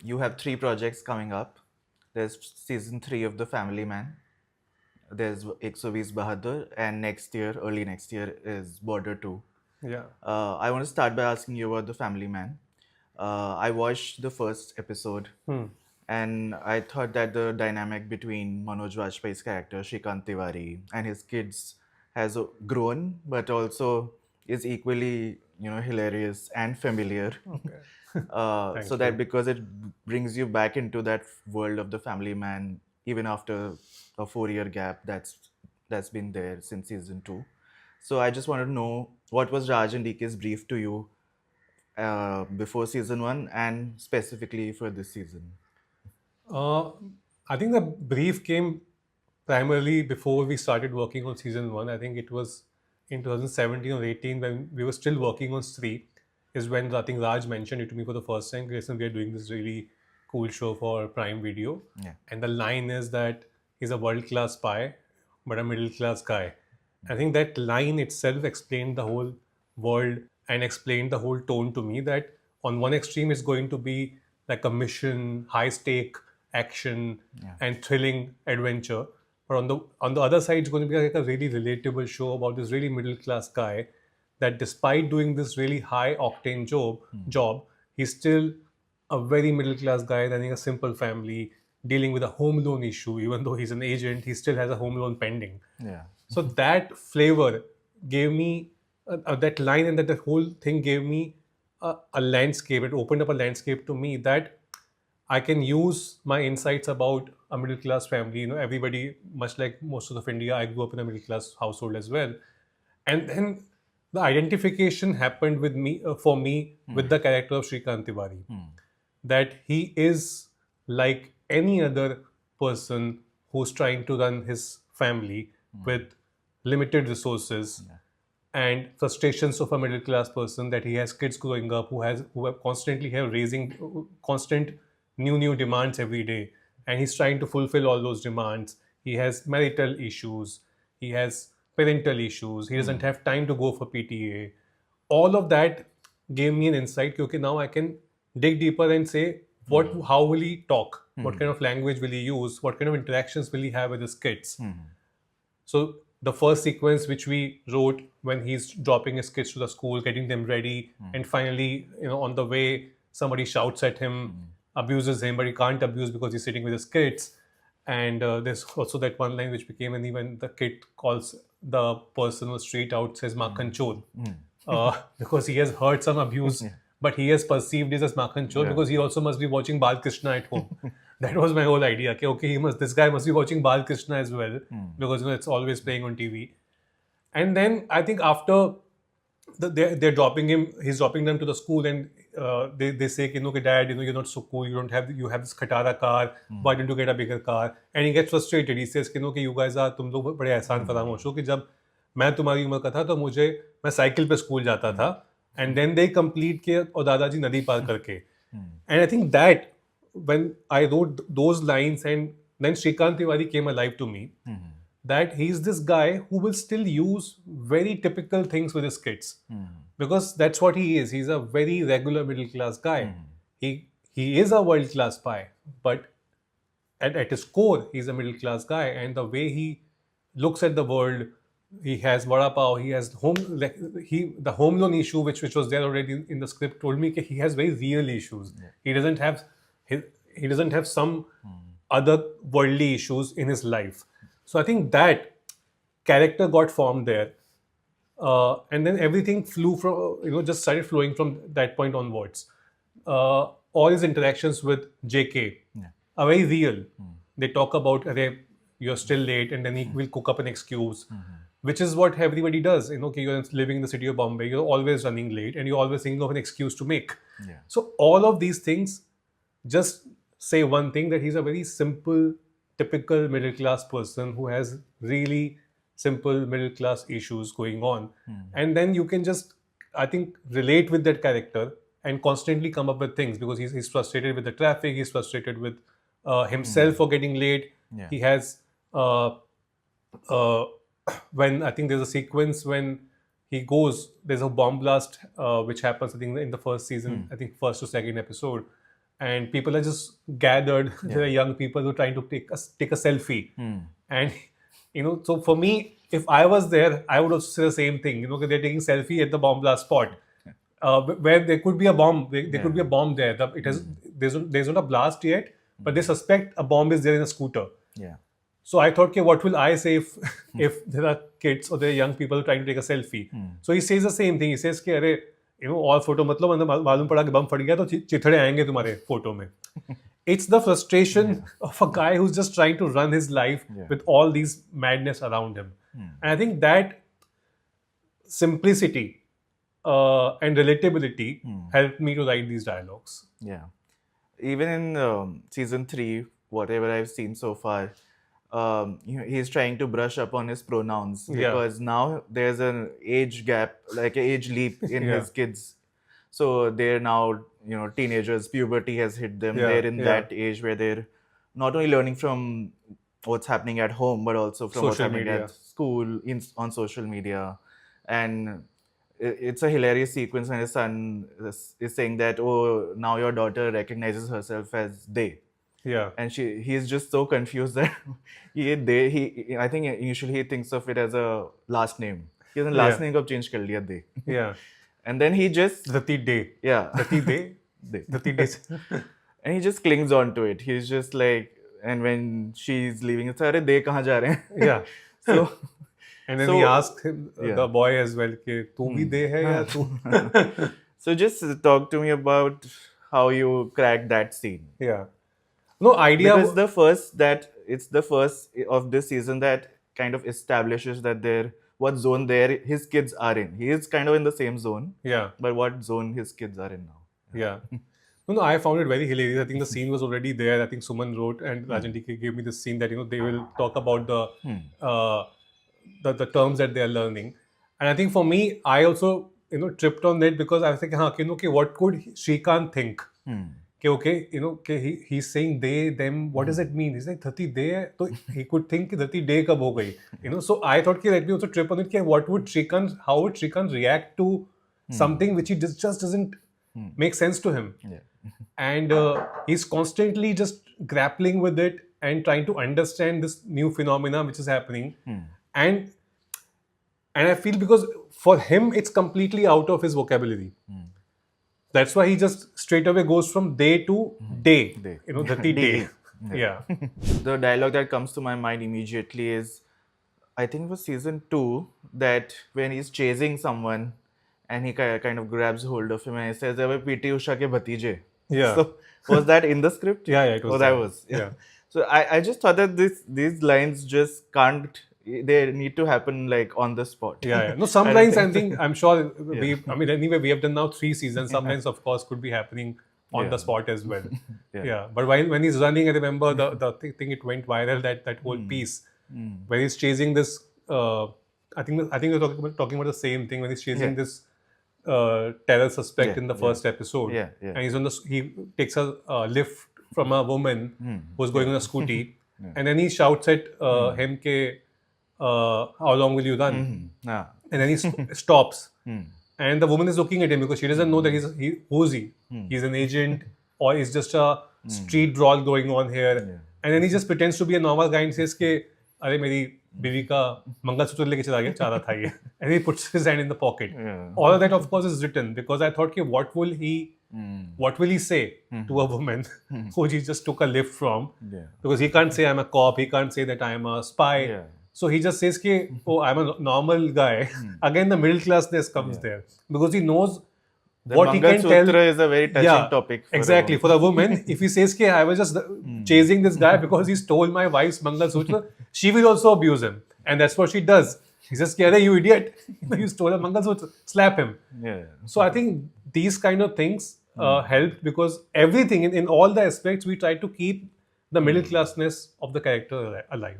you have 3 projects coming up. There's season 3 of The Family Man. There's 120 Bahadur, and next year, early next year, is Border 2. Yeah. I want to start by asking you about The Family Man. I watched the first episode, and I thought that the dynamic between Manoj Vajpayee's character, Srikant Tiwari, and his kids has grown, but also is equally, hilarious and familiar. Okay. So Thank that you. because it brings you back into that world of The Family Man, even after a 4-year gap that's been there since season 2. So I just wanted to know, what was Raj and DK's brief to you before season 1 and specifically for this season? Uh, I think the brief came primarily before we started working on season 1. I think it was in 2017 or 18 when we were still working on Stree, is when I think Raj mentioned it to me for the first time. Listen, we are doing this really cool show for Prime Video. Yeah. And the line is that he's a world class spy, but a middle class guy. I think that line itself explained the whole world and explained the whole tone to me, that on one extreme is going to be like a mission, high stake action and thrilling adventure. But on the other side, it's going to be like a really relatable show about this really middle class guy that despite doing this really high octane job, he's still a very middle class guy running a simple family, dealing with a home loan issue. Even though he's an agent, he still has a home loan pending. Yeah. So that flavor gave me that line, and that whole thing gave me a landscape. It opened up a landscape to me that I can use my insights about a middle class family. Everybody, much like most of India, I grew up in a middle class household as well. And then the identification happened with me, for me, with the character of Srikant Tiwari. That he is like any other person who's trying to run his family with limited resources and frustrations of a middle class person, that he has kids growing up who have constantly have raising constant new demands every day, and he's trying to fulfill all those demands. He has marital issues, he has parental issues, he doesn't have time to go for PTA. All of that gave me an insight. Okay, now I can dig deeper and say, how will he talk, what kind of language will he use, what kind of interactions will he have with his kids. So the first sequence which we wrote, when he's dropping his kids to the school, getting them ready, and finally, on the way, somebody shouts at him, abuses him, but he can't abuse because he's sitting with his kids. And there's also that one line which became, and even the kid calls the person on the street out, says Makhan Chor, because he has heard some abuse, but he has perceived this as Makhan Chor because he also must be watching Bal Krishna at home. That was my whole idea. Okay, this guy must be watching Bal Krishna as well, because it's always playing on TV. And then I think after they're dropping him, he's dropping them to the school, and they say, Dad, you're not so cool. You have this Khatara car. Why don't you get a bigger car? And he gets frustrated. He says, you guys are, तुम लोग बड़े एहसान फरामोश हो कि जब मैं तुम्हारी उम्र का था तो मैं साइकिल पे स्कूल जाता था, and then they complete के और दादाजी नदी पार करके. And I think that when I wrote those lines, and then Srikant Tiwari came alive to me, that he's this guy who will still use very typical things with his kids, because that's what he is. He's a very regular middle class guy. He is a world class spy, but at his core, he's a middle class guy, and the way he looks at the world, he has vada pav, he has the home loan issue, which was there already in the script, told me that he has very real issues. He doesn't have some other worldly issues in his life. So I think that character got formed there, and then everything flew from just started flowing from that point onwards. All his interactions with JK are very real. They talk about, you're still late, and then he will cook up an excuse, which is what everybody does. You're living in the city of Bombay, you're always running late, and you're always thinking of an excuse to make. So all of these things just say one thing, that he's a very simple, typical middle class person who has really simple middle class issues going on. And then you can just, I think, relate with that character and constantly come up with things, because he's frustrated with the traffic, he's frustrated with himself for getting late. He has when I think there's a sequence when there's a bomb blast which happens, I think, in the first season, I think first or second episode, and people are just gathered. There are young people who are trying to take a selfie, and so for me, if I was there, I would also say the same thing. They're taking selfie at the bomb blast spot, where there could be a bomb. There could be a bomb there. There's not a blast yet, but they suspect a bomb is there in a scooter. Yeah. So I thought, okay, what will I say if there are kids or there are young people trying to take a selfie? So he says the same thing. He says कि अरे all photo मतलब मतलब मालूम पड़ा कि बम फट गया तो चिथड़े आएंगे तुम्हारे photo में. It's the frustration of a guy who's just trying to run his life with all these madness around him. And I think that simplicity and relatability helped me to write these dialogues. Yeah. Even in season 3, whatever I've seen so far, he's trying to brush up on his pronouns because now there's an age gap, like an age leap in his kids. So they're now, teenagers, puberty has hit them. They're in that age where they're not only learning from what's happening at home, but also from what's happening at school, on social media. And it's a hilarious sequence when his son is saying that, oh, now your daughter recognizes herself as they. Yeah. And he's just so confused that I think initially he thinks of it as a last name. He has a last name of change kar liya they. Yeah. And then he just Dhati Day. Yeah. Dhati Day. Dhati Day. And he just clings on to it. He's just like, and when she's leaving, it's अरे दे कहाँ जा रहे हैं? Yeah. So and then he asked him, the boy as well, कि तू भी दे है या तू? So just talk to me about how you cracked that scene. Yeah. No idea. Because it's the first of this season that kind of establishes that what zone his kids are in. He is kind of in the same zone. Yeah. But what zone his kids are in now. Yeah. No, I found it very hilarious. I think the scene was already there. I think Suman wrote and Rajan DK gave me this scene that, they will talk about the terms that they are learning. And I think for me, I also, tripped on that because I was thinking, okay, what could Srikant think? Okay, he's saying they, them, what does it mean? He's like, Dhati Day, so he could think Dhati Day kab ho gayi. So I thought, let me also trip on it, how would Srikant react to something which he just doesn't make sense to him. Yeah. And he's constantly just grappling with it and trying to understand this new phenomena which is happening. And I feel because for him, it's completely out of his vocabulary. That's why he just straight away goes from day to day. Dhati Day. Yeah. The dialogue that comes to my mind immediately is, I think it was season 2, that when he's chasing someone and he kind of grabs hold of him and he says, PT Usha ke bhatije. Yeah. So was that in the script? Yeah, it was. Oh, that was. Yeah. So I just thought that these lines just can't, they need to happen like on the spot. Yeah. No, some lines I'm sure anyway, we have done now 3 seasons. Some lines, of course, could be happening on the spot as well. Yeah. But when he's running, I remember the thing, it went viral, that whole piece where he's chasing this, I think we're talking about the same thing when he's chasing this terror suspect in the first episode. And he takes a lift from a woman who's going on a scooty. And then he shouts at him ke, how long will you run? And then he stops. And the woman is looking at him because she doesn't know that who is he? He's an agent or is just a street brawl going on here. And then he just pretends to be a normal guy and says ke, अरे मेरी बीवी का मंगलसूत्र लेके चला गया, चाह रहा था ये. And he puts his hand in the pocket. All of that, of course, is written because I thought, what will he say to a woman who he just took a lift from? Because he can't say I'm a cop, he can't say that I'm a spy. So he just says, oh, I'm a normal guy. Again, the middle-classness comes there because he knows what he can tell. Mangalsutra is a very touching topic. Exactly. For a woman, if he says, I was just chasing this guy because he stole my wife's Mangalsutra, she will also abuse him. And that's what she does. He says, you idiot. You stole a Mangalsutra. Slap him. So I think these kind of things helped because everything, in all the aspects, we try to keep the middle-classness of the character alive.